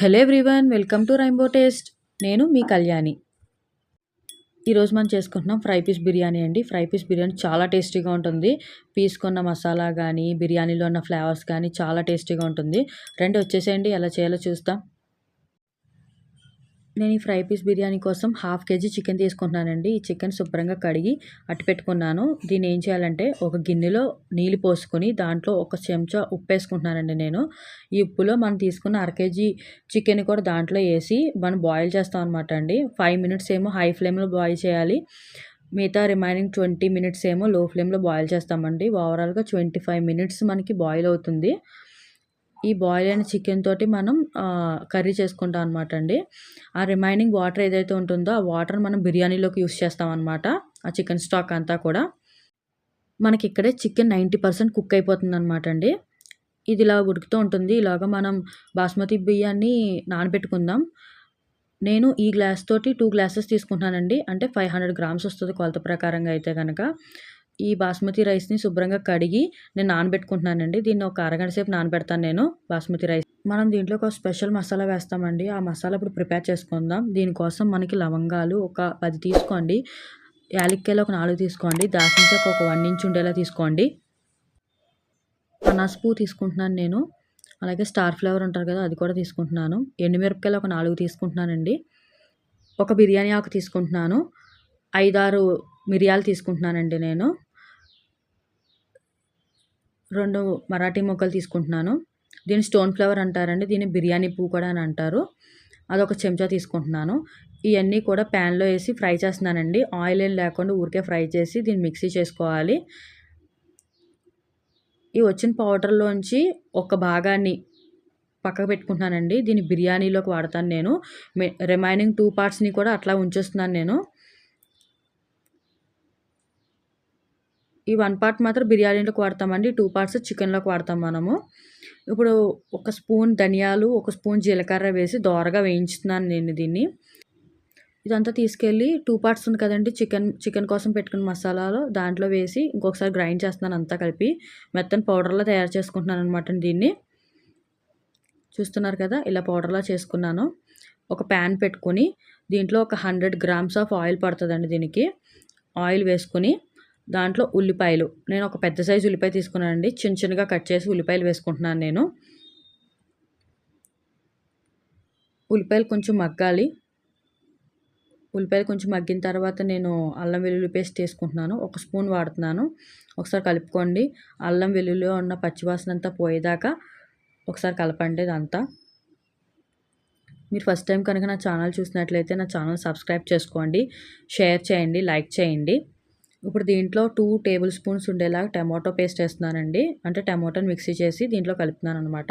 Hello everyone, welcome to rainbow taste. నేను మీ కళ్యాణి. ఈరోజు మనం చేసుకుంటున్నాం ఫ్రై పీస్ బిర్యానీ అండి. ఫ్రై పీస్ బిర్యానీ చాలా టేస్టీగా ఉంటుంది. పీస్కున్న మసాలా కానీ, బిర్యానీలో ఉన్న ఫ్లేవర్స్ కానీ చాలా టేస్టీగా ఉంటుంది. రండి వచ్చేసేయండి, ఎలా చేయాలో చూస్తాం. నేను ఈ ఫ్రై పీస్ బిర్యానీ కోసం 1/2 కేజీ చికెన్ తీసుకుంటున్నానండి. ఈ చికెన్ శుభ్రంగా కడిగి అట్టి పెట్టుకున్నాను. దీన్ని ఏం చేయాలంటే ఒక గిన్నెలో నీళ్ళు పోసుకొని దాంట్లో ఒక చెంచా ఉప్పు వేసుకుంటున్నానండి నేను. ఈ ఉప్పులో మనం తీసుకున్న 1/2 కేజీ చికెన్ కూడా దాంట్లో వేసి మనం బాయిల్ చేస్తాం అనమాట అండి. 5 మినిట్స్ ఏమో హై ఫ్లేమ్లో బాయిల్ చేయాలి. మిగతా రిమైనింగ్ 20 మినిట్స్ ఏమో లో ఫ్లేమ్లో బాయిల్ చేస్తామండి. ఓవరాల్గా 25 మినిట్స్ మనకి బాయిల్ అవుతుంది. ఈ బాయిల్ అయిన చికెన్ తోటి మనం కర్రీ చేసుకుంటాం అనమాట అండి. ఆ రిమైనింగ్ వాటర్ ఏదైతే ఉంటుందో ఆ వాటర్ మనం బిర్యానీలోకి యూస్ చేస్తాం అనమాట. ఆ చికెన్ స్టాక్ అంతా కూడా మనకి ఇక్కడే చికెన్ 90% కుక్ అయిపోతుంది అనమాట అండి. ఇది ఇలా ఉడుకుతూ ఉంటుంది. ఇలాగా మనం బాస్మతి బియ్యాన్ని నానబెట్టుకుందాం. నేను ఈ గ్లాస్ తోటి 2 గ్లాసెస్ తీసుకుంటున్నానండి. అంటే 500 గ్రామ్స్ వస్తుంది కొలత ప్రకారంగా అయితే కనుక. ఈ బాస్మతి రైస్‌ని శుభ్రంగా కడిగి నేను నానబెట్టుకుంటున్నానండి. దీన్ని ఒక అరగంట సేపు నానబెడతాను నేను బాస్మతి రైస్. మనం దీంట్లో ఒక స్పెషల్ మసాలా వేస్తామండి. ఆ మసాలా ఇప్పుడు ప్రిపేర్ చేసుకుందాం. దీనికోసం మనకి లవంగాలు ఒక 10 తీసుకోండి. యాలక్కాయలు ఒక 4 తీసుకోండి. దాల్చిన చెక్క ఒక 1 ఇంచ్ ఉండేలా తీసుకోండి. అనాస పువ్వు తీసుకుంటున్నాను నేను. అలాగే స్టార్ ఫ్లవర్ అంటారు కదా, అది కూడా తీసుకుంటున్నాను. ఎండుమిరపకాయలు ఒక 4 తీసుకుంటున్నానండి. ఒక బిర్యానీ ఆకు తీసుకుంటున్నాను. 5, 6 మిరియాలు తీసుకుంటున్నానండి నేను. 2 మరాఠీ మొగ్గలు తీసుకుంటున్నాను. దీన్ని స్టోన్ ఫ్లవర్ అంటారండి. దీన్ని బిర్యానీ పువ్వు కూడా అని అంటారు. అదొక చెంచా తీసుకుంటున్నాను. ఇవన్నీ కూడా ప్యాన్‌లో వేసి ఫ్రై చేస్తున్నానండి. ఆయిల్ ఏం లేకుండా ఊరికే ఫ్రై చేసి దీన్ని మిక్సీ చేసుకోవాలి. ఈ వచ్చిన పౌడర్‌లోంచి ఒక భాగాన్ని పక్కకు పెట్టుకుంటున్నానండి. దీన్ని బిర్యానీలోకి వాడతాను నేను. రిమైనింగ్ 2 పార్ట్స్‌ని కూడా అట్లా ఉంచేస్తున్నాను నేను. ఈ 1 పార్ట్ మాత్రం బిర్యానీలోకి వాడతామండి. 2 పార్ట్స్ చికెన్‌లోకి వాడతాం మనము. ఇప్పుడు ఒక స్పూన్ ధనియాలు, ఒక స్పూన్ జీలకర్ర వేసి దోరగా వేయించుతున్నాను నేను దీన్ని. ఇదంతా తీసుకెళ్ళి 2 పార్ట్స్ ఉంది కదండీ చికెన్ కోసం పెట్టుకున్న మసాలాలో దాంట్లో వేసి ఇంకొకసారి గ్రైండ్ చేస్తున్నాను అంతా కలిపి. మెత్తని పౌడర్‌లా తయారు చేసుకుంటున్నాను అనమాట దీన్ని. చూస్తున్నారు కదా, ఇలా పౌడర్‌లా చేసుకున్నాను. ఒక ప్యాన్ పెట్టుకొని దీంట్లో ఒక 100 గ్రామ్స్ ఆఫ్ ఆయిల్ పడుతుందండి దీనికి. ఆయిల్ వేసుకొని దాంట్లో ఉల్లిపాయలు, నేను ఒక పెద్ద సైజు ఉల్లిపాయ తీసుకున్నానండి. చిన్న చిన్నగా కట్ చేసి ఉల్లిపాయలు వేసుకుంటున్నాను నేను. ఉల్లిపాయలు కొంచెం మగ్గాలి. ఉల్లిపాయలు కొంచెం మగ్గిన తర్వాత నేను అల్లం వెల్లుల్లి పేస్ట్ తీసుకుంటున్నాను. ఒక స్పూన్ వాడుతున్నాను. ఒకసారి కలుపుకోండి. అల్లం వెల్లుల్లిలో ఉన్న పచ్చివాసన అంతా పోయేదాకా ఒకసారి కలపండి ఇదంతా. మీరు ఫస్ట్ టైం కనుక నా ఛానల్ చూసినట్లయితే నా ఛానల్ సబ్స్క్రైబ్ చేసుకోండి, షేర్ చేయండి, లైక్ చేయండి. ఇప్పుడు దీంట్లో 2 టేబుల్ స్పూన్స్ ఉండేలాగా టమాటో పేస్ట్ వేస్తున్నానండి. అంటే టమాటోని మిక్సీ చేసి దీంట్లో కలుపుతున్నాను అనమాట.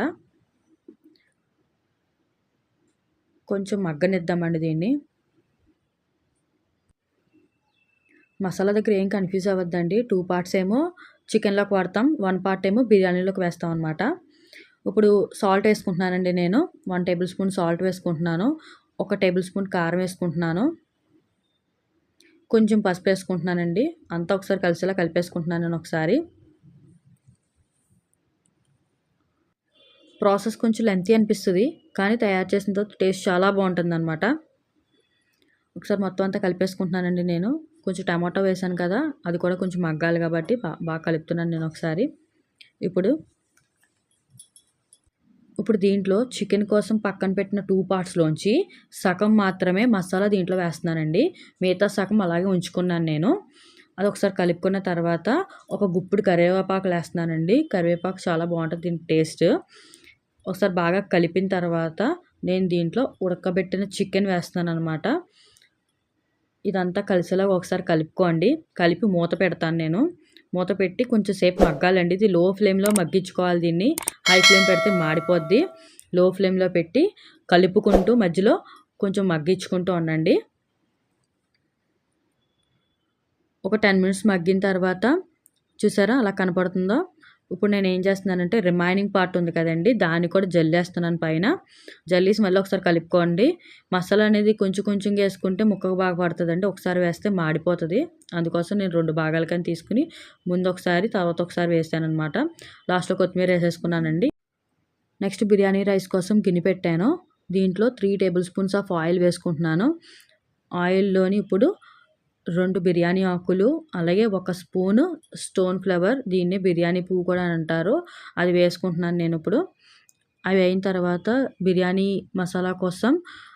కొంచెం మగ్గనిద్దామండి దీన్ని. మసాలా దగ్గర ఏం కన్ఫ్యూజ్ అవ్వద్దండి. 2 పార్ట్స్ ఏమో చికెన్‌లోకి వాడతాం. 1 పార్ట్ ఏమో బిర్యానీలోకి వేస్తాం అనమాట. ఇప్పుడు సాల్ట్ వేసుకుంటున్నానండి నేను. 1 టేబుల్ స్పూన్ సాల్ట్ వేసుకుంటున్నాను. 1 టేబుల్ స్పూన్ కారం వేసుకుంటున్నాను. కొంచెం పసుపు వేసుకుంటున్నానండి. అంతా ఒకసారి కలిసేలా కలిపేసుకుంటున్నాను నేను ఒకసారి. ప్రాసెస్ కొంచెం లెంతీ అనిపిస్తది. కానీ తయారు చేసిన తర్వాత టేస్ట్ చాలా బాగుంటుందనమాట. ఒకసారి మొత్తం అంతా కలిపేసుకుంటున్నానండి నేను. కొంచెం టమాటో వేసాను కదా, అది కూడా కొంచెం మగ్గాలి కాబట్టి బాగా కలుపుతున్నాను నేను ఒకసారి. ఇప్పుడు దీంట్లో చికెన్ కోసం పక్కన పెట్టిన 2 పార్ట్స్‌లోంచి సగం మాత్రమే మసాలా దీంట్లో వేస్తున్నానండి. మిగతా సగం అలాగే ఉంచుకున్నాను నేను. అదొకసారి కలుపుకున్న తర్వాత ఒక గుప్పెడు కరివేపాకులేస్తున్నానండి. కరివేపాకు చాలా బాగుంటుంది దీని టేస్ట్. ఒకసారి బాగా కలిపిన తర్వాత నేను దీంట్లో ఉడకబెట్టిన చికెన్ వేస్తున్నాననమాట. ఇదంతా కలిసేలాగా ఒకసారి కలుపుకోండి. కలిపి మూత పెడతాను నేను. మూత పెట్టి కొంచెం సేపు మగ్గాలండి. ఇది లో ఫ్లేమ్‌లో మగ్గించుకోవాలి దీన్ని. హై ఫ్లేమ్ పెడితే మాడిపోద్ది. లో ఫ్లేమ్‌లో పెట్టి కలుపుకుంటూ మధ్యలో కొంచెం మగ్గించుకుంటూ ఉండండి. ఒక 10 మినిట్స్ మగ్గిన తర్వాత చూసారా అలా కనపడుతుందో? ఇప్పుడు నేను ఏం చేస్తున్నానంటే రిమైనింగ్ పార్ట్ ఉంది కదండీ, దాన్ని కూడా జల్లేస్తున్నాను పైన. జల్లేసి మళ్ళీ ఒకసారి కలుపుకోండి. మసాలా అనేది కొంచెం కొంచెంగా వేసుకుంటే ముక్కకు బాగా పడుతుందండి. ఒకసారి వేస్తే మాడిపోతుంది. అందుకోసం నేను 2 భాగాలకని తీసుకుని ముందు ఒకసారి తర్వాత ఒకసారి వేసాననమాట. లాస్ట్‌లో కొత్తిమీర వేసేసుకున్నానండి. నెక్స్ట్ బిర్యానీ రైస్ కోసం గిన్నె పెట్టాను. దీంట్లో 3 టేబుల్ స్పూన్స్ ఆఫ్ ఆయిల్ వేసుకుంటున్నాను. ఆయిల్‌లోని ఇప్పుడు 2 బిర్యానీ ఆకులు, అలాగే 1 స్పూను స్టోన్ ఫ్లవర్, దీన్ని బిర్యానీ పువ్వు కూడా అంటారు. అది వేసుకుంటున్నాను నేనిప్పుడు. అవి అయిన తర్వాత బిర్యానీ మసాలా కోసం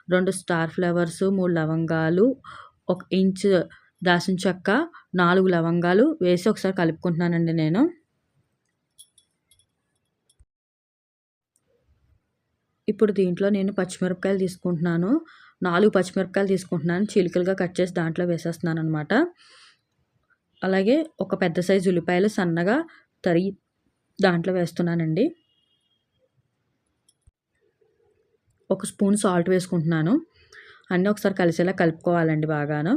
2 స్టార్ ఫ్లవర్స్, 3 లవంగాలు, 1 ఇంచ్ దాల్చిన చెక్క, 4 లవంగాలు వేసి ఒకసారి కలుపుకుంటున్నానండి నేను. ఇప్పుడు దీంట్లో నేను పచ్చిమిరపకాయలు తీసుకుంటున్నాను. 4 పచ్చిమిరపకాయలు తీసుకుంటున్నాను. చీలికలుగా కట్ చేసి దాంట్లో వేసేస్తున్నాననమాట. అలాగే ఒక పెద్ద సైజు ఉల్లిపాయలు సన్నగా తరిగి దాంట్లో వేస్తున్నానండి. 1 స్పూన్ సాల్ట్ వేసుకుంటున్నాను. అన్నీ ఒకసారి కలిసేలా కలుపుకోవాలండి బాగాను.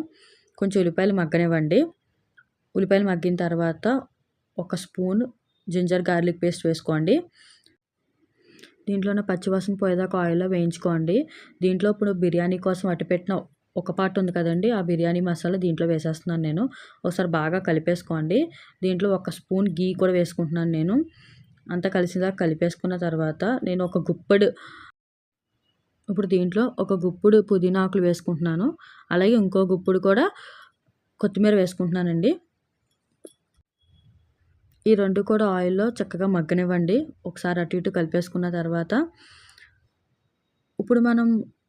కొంచెం ఉల్లిపాయలు మగ్గనివ్వండి. ఉల్లిపాయలు మగ్గిన తర్వాత 1 స్పూన్ జింజర్ గార్లిక్ పేస్ట్ వేసుకోండి. దీంట్లోనే పచ్చివాసన పోయేదాకా ఆయిల్‌లో వేయించుకోండి. దీంట్లో ఇప్పుడు బిర్యానీ కోసం అట్టిపెట్టిన ఒక పార్ట్ ఉంది కదండీ! ఆ బిర్యానీ మసాలా దీంట్లో వేసేస్తున్నాను నేను. ఒకసారి బాగా కలిపేసుకోండి. దీంట్లో 1 స్పూన్ ఘీ కూడా వేసుకుంటున్నాను నేను. అంతా కలిసేదాకా కలిపేసుకున్న తర్వాత నేను ఇప్పుడు దీంట్లో ఒక గుప్పుడు పుదీనా ఆకులు వేసుకుంటున్నాను. అలాగే ఇంకో గుప్పుడు కూడా కొత్తిమీర వేసుకుంటున్నానండి. ఈ 2 కూడా ఆయిల్‌లో చక్కగా మగ్గనివ్వండి. ఒకసారి అటు ఇటు కలిపేసుకున్న తర్వాత ఇప్పుడు మనం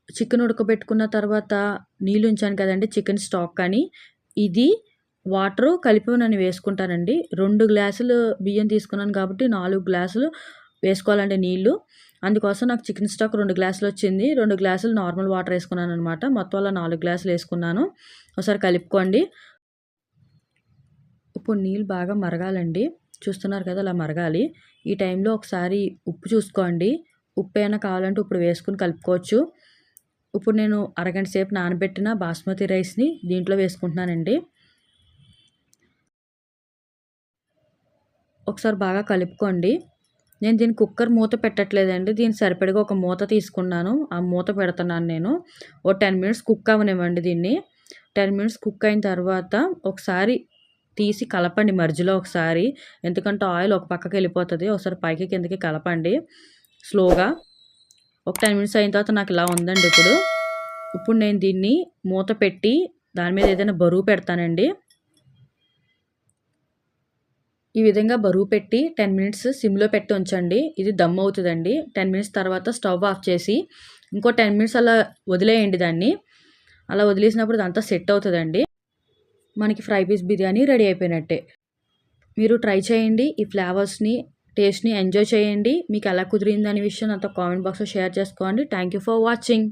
చికెన్ ఉడకబెట్టుకున్న తర్వాత నీళ్ళు ఉంచాను కదండీ చికెన్ స్టాక్ అని, ఇది వాటరు కలిపి నేను వేసుకుంటానండి. 2 గ్లాసులు బియ్యం తీసుకున్నాను కాబట్టి 4 గ్లాసులు వేసుకోవాలండి నీళ్ళు. అందుకోసం నాకు చికెన్ స్టాక్ 2 గ్లాసులొచ్చింది. 2 గ్లాసులు నార్మల్ వాటర్ ఏసుకున్నాననమాట. మొత్తం అలా 4 గ్లాసులేసుకున్నాను. ఒకసారి కలుపుకోండి. ఇప్పుడు నీళ్ళు బాగా మరగాలండి. చూస్తున్నారు కదా! అలా మరగాలి. ఈ టైంలో ఒకసారి ఉప్పు చూసుకోండి. ఉప్పు ఏమైనా కావాలంటే ఇప్పుడు వేసుకొని కలుపుకోవచ్చు. ఇప్పుడు నేను అరగంట సేపు నానబెట్టిన బాస్మతి రైస్‌ని దీంట్లో వేసుకుంటున్నానండి. ఒకసారి బాగా కలుపుకోండి. నేను దీన్ని కుక్కర్ మూత పెట్టట్లేదండి. దీనికి సరిపడగా ఒక మూత తీసుకున్నాను. ఆ మూత పెడుతున్నాను నేను. ఓ 10 మినిట్స్ కుక్ అవ్వనివ్వండి దీన్ని. 10 మినిట్స్ కుక్ అయిన తర్వాత ఒకసారి తీసి కలపండి మధ్యలో ఒకసారి. ఎందుకంటే ఆయిల్ ఒక పక్కకి వెళ్ళిపోతది. ఒకసారి పైకి కిందకి కలపండి స్లోగా. ఒక 10 మినిట్స్ అయిన తర్వాత నాకు ఇలా ఉందండి ఇప్పుడు. ఇప్పుడు నేను దీన్ని మూత పెట్టి దాని మీద ఏదైనా బరువు పెడతానండి. ఈ విధంగా బరువు పెట్టి 10 మినిట్స్ సిమ్‌లో పెట్టి ఉంచండి. ఇది దమ్ అవుతదండి. 10 మినిట్స్ తర్వాత స్టవ్ ఆఫ్ చేసి ఇంకో 10 మినిట్స్ అలా వదిలేయండి దాన్ని. అలా వదిలేసినప్పుడు ఇదంతా సెట్ అవుతదండి. మనకి ఫ్రై పీస్ బిర్యానీ రెడీ అయిపోయినట్టే. మీరు ట్రై చేయండి. ఈ ఫ్లేవర్స్‌ని, టేస్ట్‌ని ఎంజాయ్ చేయండి. మీకు ఎలా కుదిరిందనే విషయం నాతో కామెంట్ బాక్స్‌లో షేర్ చేసుకోండి. Thank you for watching.